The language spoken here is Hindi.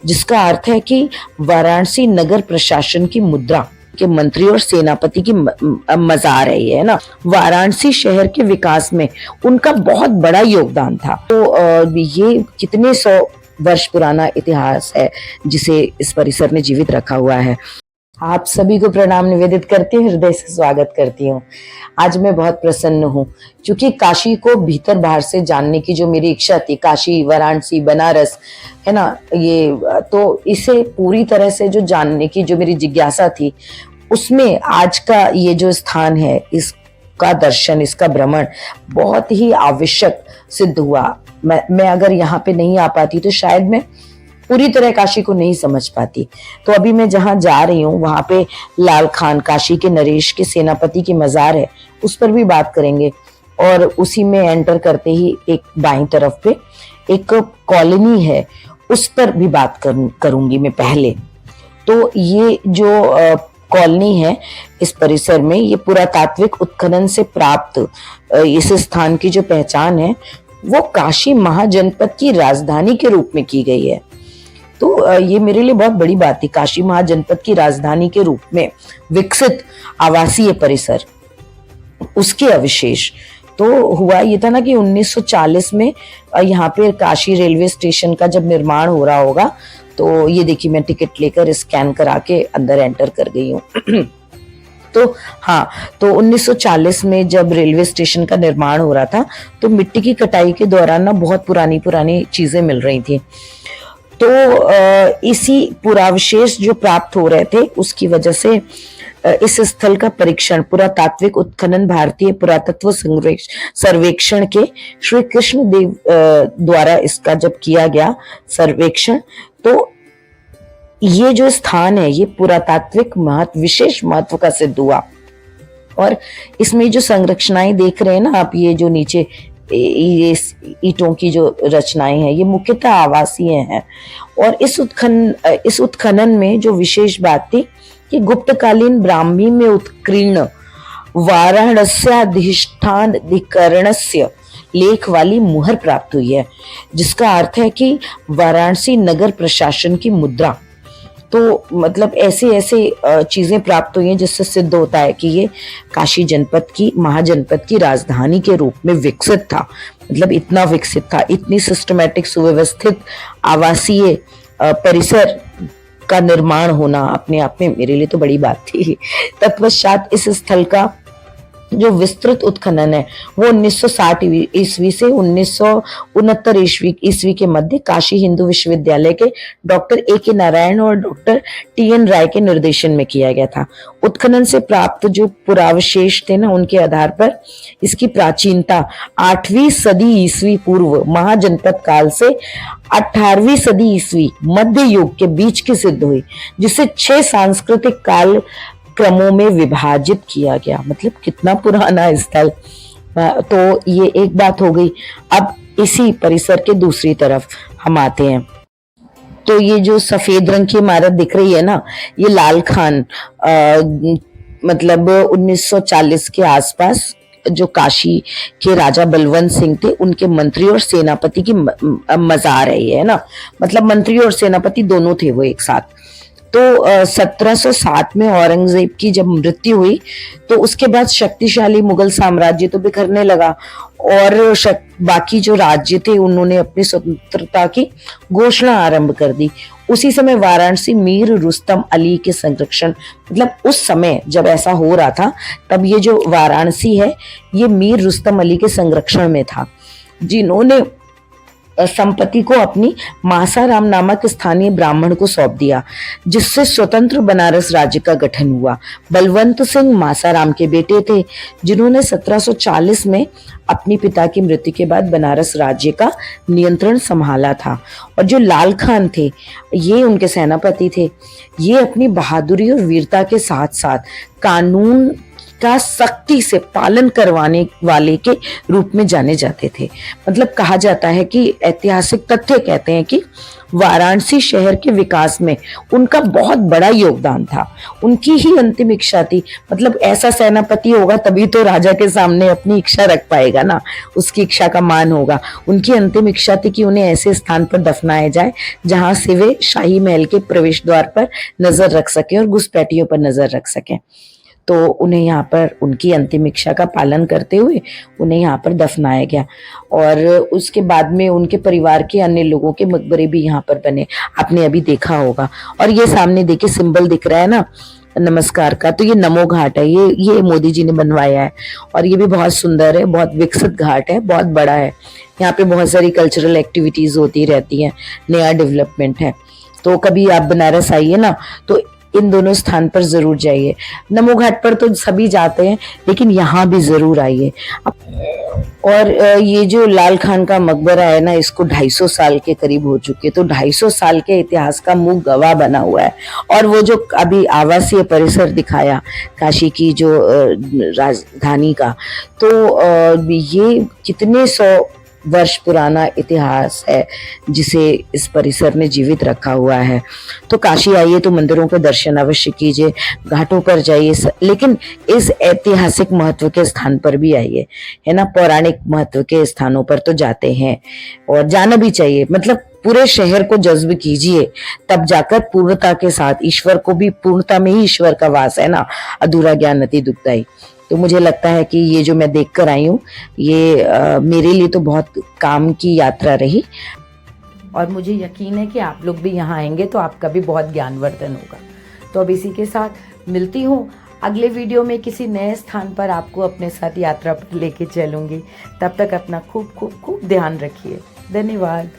जिसका अर्थ है कि वाराणसी नगर प्रशासन की मुद्रा के मंत्री और सेनापति की मजार है ये, है ना। वाराणसी शहर के विकास में उनका बहुत बड़ा योगदान था। तो ये कितने सौ वर्ष पुराना इतिहास है जिसे इस परिसर ने जीवित रखा हुआ है। आप सभी को प्रणाम निवेदित करती हूँ, हृदय से स्वागत करती हूँ। आज मैं बहुत प्रसन्न हूँ क्योंकि काशी को भीतर बाहर से जानने की जो मेरी इच्छा थी, काशी, वाराणसी, बनारस, है ना, ये तो इसे पूरी तरह से जो जानने की जो मेरी जिज्ञासा थी, उसमें आज का ये जो स्थान है, इसका दर्शन, इसका भ्रमण बहुत ही आवश्यक सिद्ध हुआ। मैं अगर यहाँ पे नहीं आ पाती तो शायद मैं पूरी तरह काशी को नहीं समझ पाती। तो अभी मैं जहां जा रही हूँ वहां पे लाल खान, काशी के नरेश के सेनापति की मजार है, उस पर भी बात करेंगे। और उसी में एंटर करते ही एक बाईं तरफ पे एक कॉलोनी है, उस पर भी बात करूंगी मैं पहले। तो ये जो कॉलोनी है इस परिसर में, ये पुरातात्विक उत्खनन से प्राप्त इस स्थान की जो पहचान है वो काशी महाजनपद की राजधानी के रूप में की गई है। तो ये मेरे लिए बहुत बड़ी बात थी, काशी महाजनपद की राजधानी के रूप में विकसित आवासीय परिसर, उसके अवशेष। तो हुआ ये था ना कि 1940 में यहाँ पे काशी रेलवे स्टेशन का जब निर्माण हो रहा होगा, तो ये देखिए मैं टिकट लेकर स्कैन करा के अंदर एंटर कर गई हूँ। तो हाँ, तो 1940 में जब रेलवे स्टेशन का निर्माण हो रहा था तो मिट्टी की कटाई के दौरान ना बहुत पुरानी चीजें मिल रही थी। तो इसी पुरावशेष जो प्राप्त हो रहे थे उसकी वजह से इस स्थल का परीक्षण पुरातात्विक उत्खनन भारतीय पुरातत्व सर्वेक्षण के श्री कृष्ण देव द्वारा इसका जब किया गया सर्वेक्षण, तो ये जो स्थान है ये पुरातात्विक विशेष महत्व का सिद्ध हुआ। और इसमें जो संरचनाएं देख रहे हैं ना आप, ये जो नीचे ये ईंटों की जो रचनाएं हैं, ये मुख्यतः आवासीय हैं। और इस उत्खनन में जो विशेष बात थी कि गुप्तकालीन ब्राह्मी में उत्कीर्ण वाराणस्याधिष्ठानाधिकरणस्य लेख वाली मुहर प्राप्त हुई है, जिसका अर्थ है कि वाराणसी नगर प्रशासन की मुद्रा। तो मतलब ऐसे चीजें प्राप्त हुई हैं जिससे सिद्ध होता है कि ये काशी जनपद की, महाजनपद की राजधानी के रूप में विकसित था। मतलब इतना विकसित था, इतनी सिस्टमैटिक सुव्यवस्थित आवासीय परिसर का निर्माण होना अपने आप में मेरे लिए तो बड़ी बात थी। तत्पश्चात इस स्थल का जो विस्तृत उत्खनन है वो 1960 ईस्वी से 1969 ईस्वी के मध्य काशी हिंदू विश्वविद्यालय के डॉक्टर A.K. नारायण और डॉक्टर T.N. राय के निर्देशन में किया गया था। उत्खनन से प्राप्त जो पुरावशेष थे ना, उनके आधार पर इसकी प्राचीनता 8वीं सदी ईस्वी पूर्व महाजनपद काल से 18वीं सदी ईस्वी मध्य युग के बीच की सिद्ध हुई, जिसे 6 सांस्कृतिक काल क्रमों में विभाजित किया गया। मतलब कितना पुराना स्थल। तो ये एक बात हो गई। अब इसी परिसर के दूसरी तरफ हम आते हैं। तो ये जो सफेद रंग की इमारत दिख रही है ना, ये लाल खान मतलब 1940 के आसपास जो काशी के राजा बलवंत सिंह थे, उनके मंत्री और सेनापति की मजार है ये, है ना। मतलब मंत्री और सेनापति दोनों थे वो एक साथ। तो 1707 में औरंगजेब की जब मृत्यु हुई तो उसके बाद शक्तिशाली मुगल साम्राज्य तो बिखरने लगा और बाकी जो राज्य थे उन्होंने अपनी स्वतंत्रता की घोषणा आरंभ कर दी। उसी समय वाराणसी मीर रुस्तम अली के संरक्षण, मतलब उस समय जब ऐसा हो रहा था तब ये जो वाराणसी है ये मीर रुस्तम अली के संरक्षण में था, जिन्होंने संपत्ति को अपनी मासाराम नामक स्थानीय ब्राह्मण को सौंप दिया, जिससे स्वतंत्र बनारस राज्य का गठन हुआ। बलवंत सिंह मासाराम के बेटे थे, जिन्होंने 1740 में अपनी पिता की मृत्यु के बाद बनारस राज्य का नियंत्रण संभाला था। और जो लाल खान थे ये उनके सेनापति थे। ये अपनी बहादुरी और वीरता के साथ साथ कानून का सख्ती से पालन करवाने वाले के रूप में जाने जाते थे। मतलब कहा जाता है कि ऐतिहासिक तथ्य कहते हैं कि वाराणसी शहर के विकास में उनका बहुत बड़ा योगदान था। उनकी ही अंतिम इच्छा थी, मतलब ऐसा सेनापति होगा तभी तो राजा के सामने अपनी इच्छा रख पाएगा ना, उसकी इच्छा का मान होगा। उनकी अंतिम इच्छा थी कि उन्हें ऐसे स्थान पर दफनाया जाए जहां से वे शाही महल के प्रवेश द्वार पर नजर रख सके और घुसपैठियों पर नजर रख सके। तो उन्हें यहाँ पर उनकी अंतिम इच्छा का पालन करते हुए उन्हें यहाँ पर दफनाया गया। और उसके बाद में उनके परिवार के अन्य लोगों के मकबरे भी यहाँ पर बने, आपने अभी देखा होगा। और ये सामने देखिए सिंबल दिख रहा है ना नमस्कार का, तो ये नमो घाट है, ये मोदी जी ने बनवाया है। और ये भी बहुत सुंदर है, बहुत विकसित घाट है, बहुत बड़ा है। यहाँ पे बहुत सारी कल्चरल एक्टिविटीज होती रहती हैं, नया डेवलपमेंट है। तो कभी आप बनारस आइए ना तो इन दोनों स्थान पर जरूर जाइए। नमो घाट पर तो सभी जाते हैं, लेकिन यहाँ भी जरूर आइए। और ये जो लाल खान का मकबरा है ना, इसको 250 साल के करीब हो चुके, तो 250 साल के इतिहास का मुंह गवाह बना हुआ है। और वो जो अभी आवासीय परिसर दिखाया काशी की जो राजधानी का, तो ये कितने 100 वर्ष पुराना इतिहास है जिसे इस परिसर ने जीवित रखा हुआ है। तो काशी आइए तो मंदिरों के दर्शन अवश्य कीजिए, घाटों पर जाइए, लेकिन इस ऐतिहासिक महत्व के स्थान पर भी आइए, है ना। पौराणिक महत्व के स्थानों पर तो जाते हैं और जाना भी चाहिए, मतलब पूरे शहर को जज्ब कीजिए, तब जाकर पूर्णता के साथ, ईश्वर को भी पूर्णता में ही ईश्वर का वास है ना, अधूरा ज्ञान अति दुखदाई। तो मुझे लगता है कि ये जो मैं देख कर आई हूँ, ये मेरे लिए तो बहुत काम की यात्रा रही। और मुझे यकीन है कि आप लोग भी यहाँ आएंगे तो आपका भी बहुत ज्ञानवर्धन होगा। तो अब इसी के साथ मिलती हूँ अगले वीडियो में, किसी नए स्थान पर आपको अपने साथ यात्रा पर लेके चलूँगी। तब तक अपना खूब खूब खूब ध्यान रखिए। धन्यवाद।